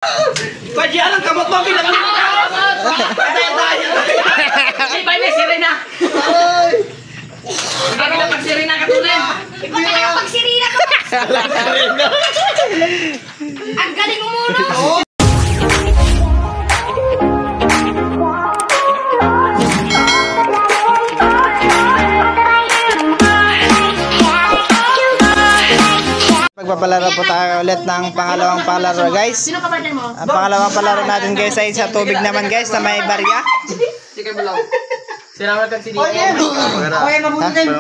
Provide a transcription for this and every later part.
Padya lang kamot mo bilang. Ay, bye na sirena. Ano na pag sirena ka tulen? Ikaw talaga pag sirena ka. Ang galing mo muna. Magpapalaro po tayo ulit ng pangalawang palaro guys. Sino kapartner mo? Ang pangalawang palaro natin guys ay sa tubig naman guys na may barya. Sige bulaw. Sinama kag si Dito. Okay, mabuti din.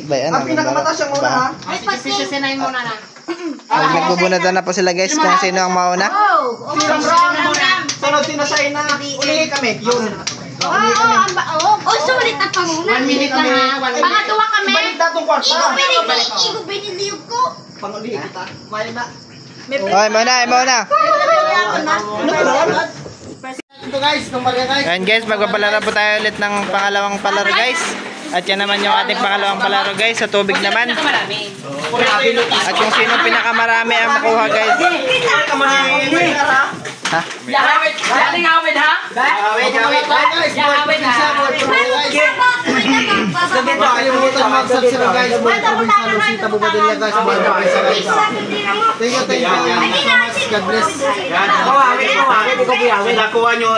Bayan, Ang pinakamataas yung una ha. Ay, pasi. Sinayin muna na. Nagbubunatan na po sila guys kung sino ang mauna. Oh, Sunod sinasay na ulihin kami. Yun. Oh, sulit ang panguna. 1 minute lang ha. Pangatuwa kami. Balik na itong kwarta. Igo biniliyog ko. Pangulihin kita. May na. Okay, mauna. Ito guys, tumarga guys. Ayan guys, magpapalaro po tayo ulit ng pangalawang palaro guys. At yan naman yung ating pangalawang palaro guys sa tubig naman. At kung sino pinakamarami ang makuha guys. Ha? Yawid ha? Yawid ha? Kalimutan mag-subscribe guys. Luisita Bobadilla guys. Thank you so much. God bless. Nakuha nyo.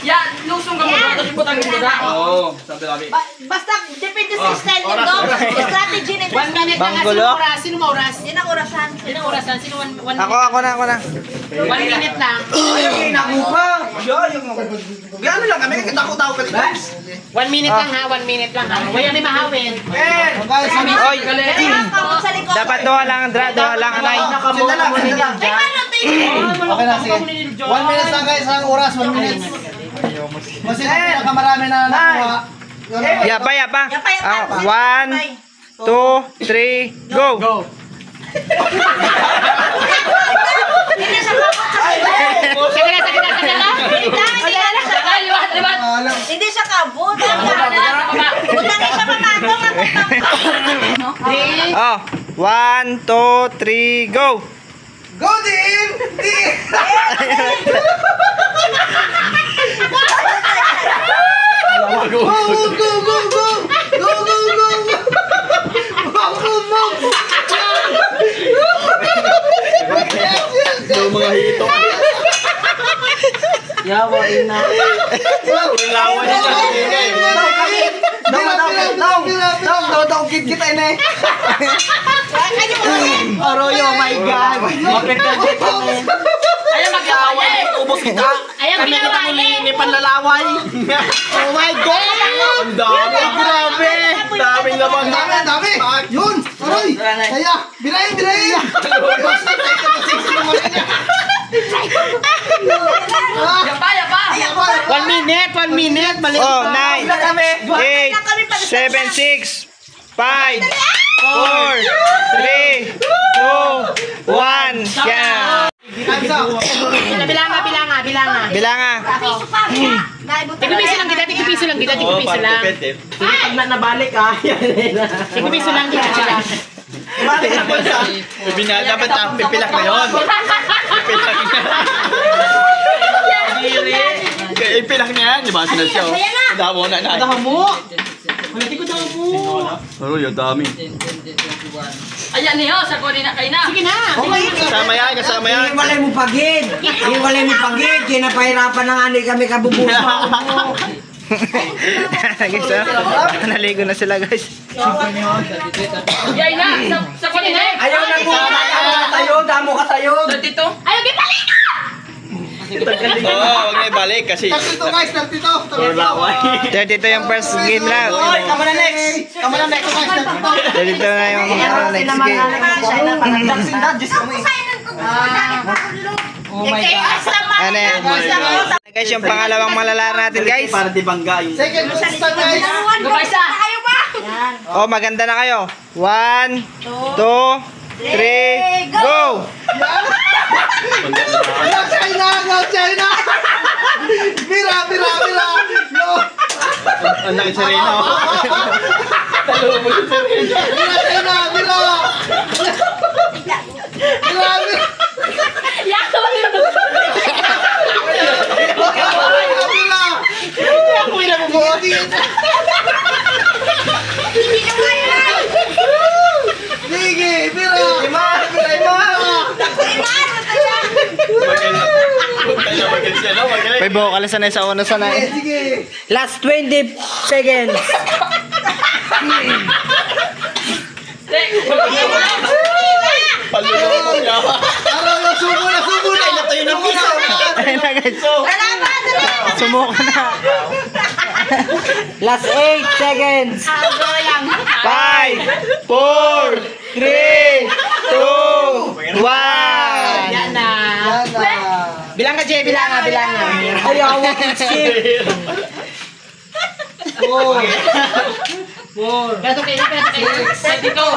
Yan, lusong ka mo. Tapos putang mo na. Oo, sabi. Basta, depende sa style nyo doon. Strategy nito. 1 minute lang. Banggulo? Sino mauras? Yan ang orasan. Sino orasan? Sino 1 minute? Ako na. 1 minute lang. Ayaw kinakupang. Gano'n lang kami. Takot-takot ka dito. 1 minute lang ha. 1 minute lang ha. Huwag yan mahawin. Oy, dapat doha lang anay. Sila lang. Okay na, sige. 1 minute lang guys. Ang oras, 1 minute. Kasi pinakamarami na nakuha. Yapa. 1, 2, 3, go! Hindi siya kabot. Butang siya pamatong. Oh, 1, 2, 3, go! Go din! Mga hito. Yawa ina. Lawan niya sa Daw, kita ini. Aroyo, oh my God. Ayaw mag-away. Ubos kita. Kami kita muli ni panlalaway. Oh my God! Ang dami. Grabe. Daming laban. Dami! Yun! Aroy! Kaya! Birahin! Yapa. 1 minute. Oh, 9, 8, 7, 6, 5, 4, 3, 2, 1. Yan. Bilanga. Tigpiso lang kita. Tigpiso lang. Pag nabalik ah! Tigpiso lang. Balik na po siya! Dapat ang pipilak na yun. Ipilak na yan. Di ba? Sinasyaw. Damo na. Damo mo! Malati ko daw mo. Pero yung dami. Ayan niyo. Sakunin na kayo na. Sige na. Kasama yan. Iwalay mo pagid! Kinapahirapan na nga ni kami kabubuso mo! Guys, naligo na sila guys. Yay na. Sakunin na. Ayaw na po! Tayo! Damo ka tayo! Dito. Ayaw, gipalik ka! Huwag na ibalik kasi. 32 guys! 32 yung first game lang. Kama na next guys! 32 Na yung next game. Oh my God! Ano yan? Guys, yung pangalawang malalaro natin guys. Para di bangga yung... Second question guys! Ayaw ba? Oh, maganda na kayo. 1, 2, 3, go! China! Bira! No! Ang laki sa Reno. Talubog sa Reno. Bira! Grabe! May bukal sanay sa una sanay. Sige. Last 20 seconds. Palulong niya. Subo na. Tayo ng piso. Ayun na guys. Salamat, salamat. Sumuko na. Last 8 seconds. 5, 4, 3, 2, 1. Yan na. Bilang ka, Jay. Bilang nga. Ayaw mo, Chip. 4. Gato kayo, dito.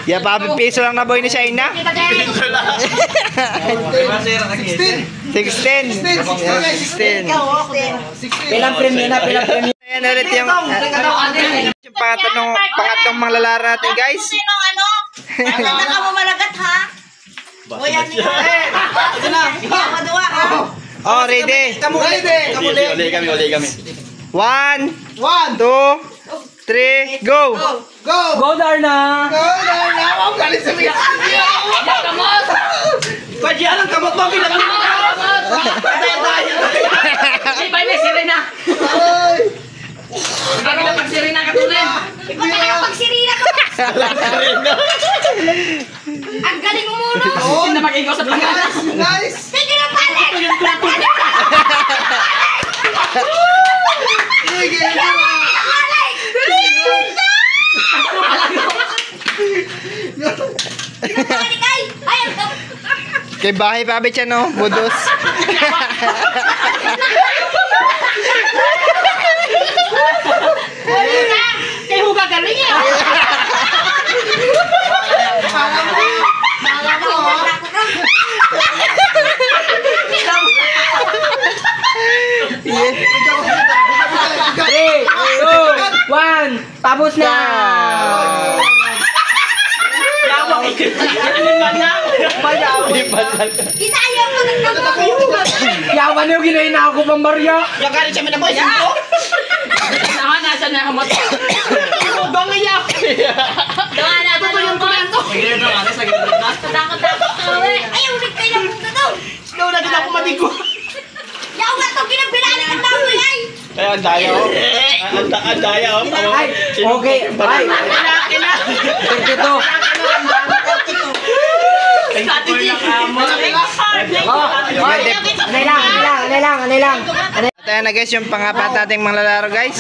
Ya, piso lang na boy ni Shaina. 16. 16. 16. Pilang premyo na, pilang premyo. Ayan ulit yung pangatlong manglalara natin guys. Sino ano? Ang ka mo malagat ha? O yan niya. Ito na. Madua ha? Oh, ready. Uli kami. 1, 2, 3, go! Go! Go, Darna! Ako galit sa mga. Kamot! Pwede yan ang kamot mo. Si Bay, may sirena. Hindi na pagsirina ka tuloy. Ikaw tayo pagsirina ko. Ang galing mo muna. Hindi na mag-ikaw sa pangalan. Nice! Sige na pala. Sige! Kay bahay pa abit siya no, budos. Kaya huwag galing eh. Three, 2, 1, tapos na! Kita ayaw mo nagtapos. Yawan yung ginayin na ako pang Maria. Yung galit siya minaboy. Sino? Nasa na kamot. Bang iyak. Doon na ito yung komento. Sige na nga. Sa gilid na. Takot-takot ka eh. Ayaw, nagkay na punta daw. Ikaw na din ako matigo. Yaw nga ito, kinabinalik ang tao ay. Kaya ang daya oh. Ang daya oh. Ay, okay. Ay, Kina. 32. Strategy. Anay lang. Tayo na guys, yung pangapat nating manglalaro guys.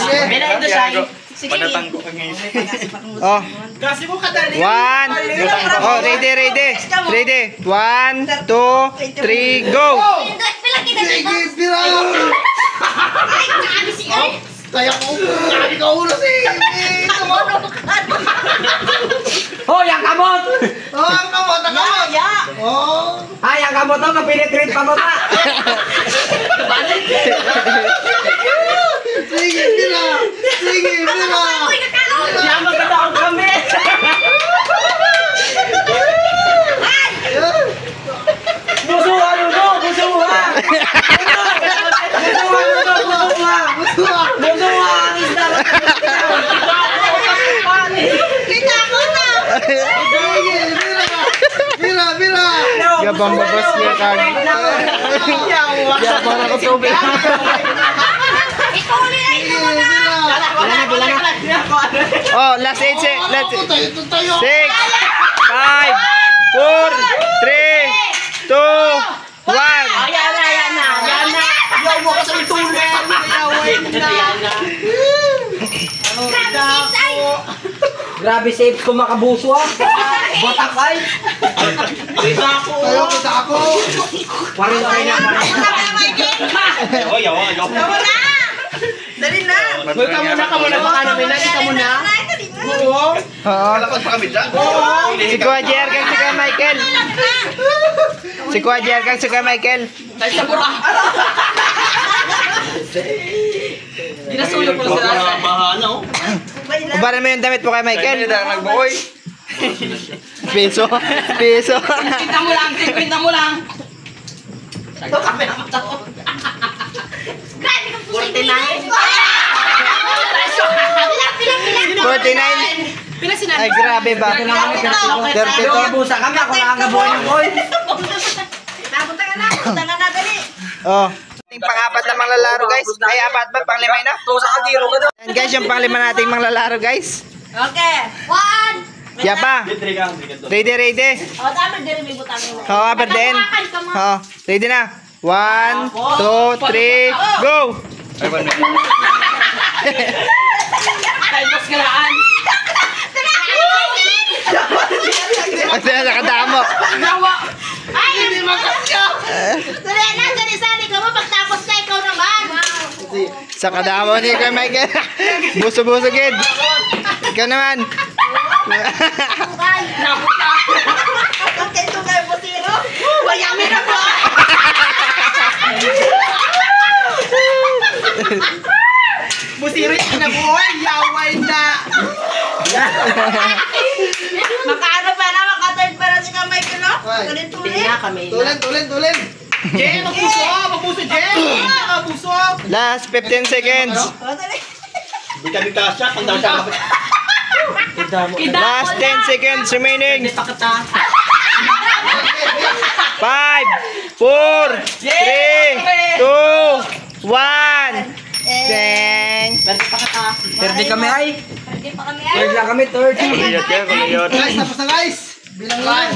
Panatang ko kang ngayon. Oh, Kasi mo kadali. 1. Oh, ready. 1, 2, 3, go! Pilang kita Sige, dito. bira! Ay, nakali si Ay. Kaya ko, kaya ka ulo si... Kamono ka. Oh, yang kamot! Oh, ang kamot, ang kamot! Ya. Oh! Ay, yang kamot to, kapilit-rit pa mo ta. Sige, bira! Sige, bira! Uy, kakao. Yang magkataon kami. Busuhan mo, busuhan! Busuhan! Isda! Kita ko na. Sige, bira! Bira! Gabang babas niya kag. Gabang ako tubig. Ikaw ulit ay ito na. Bira! Oh, last 8 let's Ito tayo! 6, 5, 4, 3, 2, 1. Ayan na. Yaw mo ka sa tulong. Grabe ay. Grabe safe ko makabuso ah. Batak ay. Tayo kita ako! Parin tayo na. Yaw. Tama na. Dali na. Ka muna. Baka namin na. Ka muna. Oo. Kalakot pa kami dyan. Si Kuya Jer kang si Kuya Michael. Si Kuya Jer kang si Kuya Michael. Dali sa bura. Ginasulo ko sa lahat. Bahana oh. Ubaran mo yung damit po kay Michael. Nagbuoy. Peso. Pinta mo lang. Ito kami ang mataon. Grabe kang pusay. 49. Ay, grabe ba? 32. Busa kami, ako lang ang gabuhay ng boy. Punta ka na dali. Oh. Ating pang-apat na manglalaro guys. Ay, apat ba? Pang-lima na? Yan guys, yung pang-lima nating manglalaro guys. Okay. 1. Ya pa. Ready, ready. O, tama din may butangin mo. Oo, Aperden. Oo, ready na. 1, 2, 3, go! Ay, 1 minute. Kasi nakadamo. Ay, hindi makasya. Dali na, sali-sali ka mo. Pagtapos na, ikaw naman. Sa kadamo ni Kuya Michael. Buso-buso gid. Ikaw naman. Okay, ito kayo po, Tiro. Bayami na po. Busiro yung nabuhay, yaway na. Makaano pa na, maka-third para si Kamay ko, no? Tuloy. Tulen. Jen, mabuso, Jen. Mabuso. Last 15 seconds. Bigta-bigta siya. Ang daw siya. Last 10 seconds remaining. 5, 4, 3, 2, 1. Dang. Perde kami ay. Hindi pa kami ay. lang kami, third. Kuliyot yan, kuliyot. Guys, tapos na guys. Bilang lang.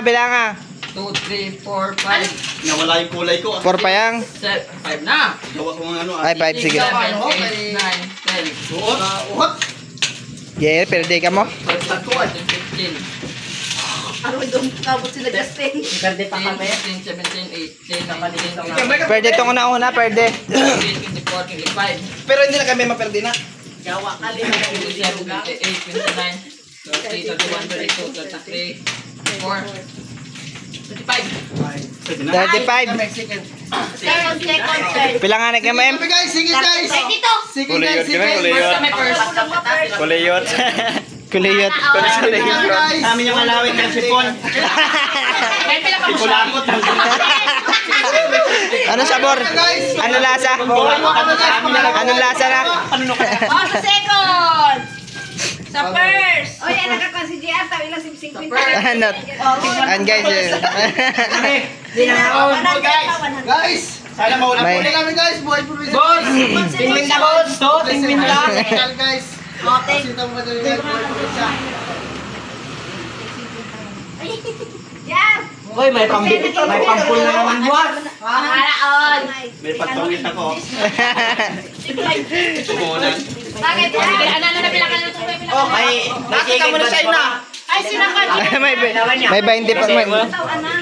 Bilanga. 2, 3, 4, 5, Nawala yung kulay ko. 4 pa yang. 5 na. Gawa ko ng ano. Ay, 5, sige. 7, 8, 9, 10, Uhot. Yeah, perde ka mo. 12, 14, 15, Ano doon kabot sila Justin? 16, 17, 18, 19, 20, Perde tong una, perde. 24, 25, Pero hindi na kami maperde na. Gawa ka 27, 28, 29, 30, 31, 32, 33, 34, 35. 35. Second, third. Pilangan ka ma'am. Sige guys, sige guys. Dito. Sige Kuliyot guys, kami, sige. kuliyot. Kami first. Kuliyot. Kuliyot. Guys. Sa amin yung alawin ng sipon. May pila ka mo siya. Ikulakot. Ano sabor? Ano lasa? Anong lasa na? Oh, sa second. Sa first. Oy, anak ka si JR, tayo lang si 50. Ano? And guys, Guys. Sana mauna May- Huli kami guys, buhay probinsya. Tingin na boss. Tingin na. Guys. Oh, thank Kita mo na guys, buhay probinsya. JR. Hoy, may pampul na naman buwan. Halaon. May pagpangit ako. Tumunan. Bakit? Ano na pila ka na ito? Oh, may nakita mo na siya na. Ay, sinakan. may 20 pa man. Taw, anak.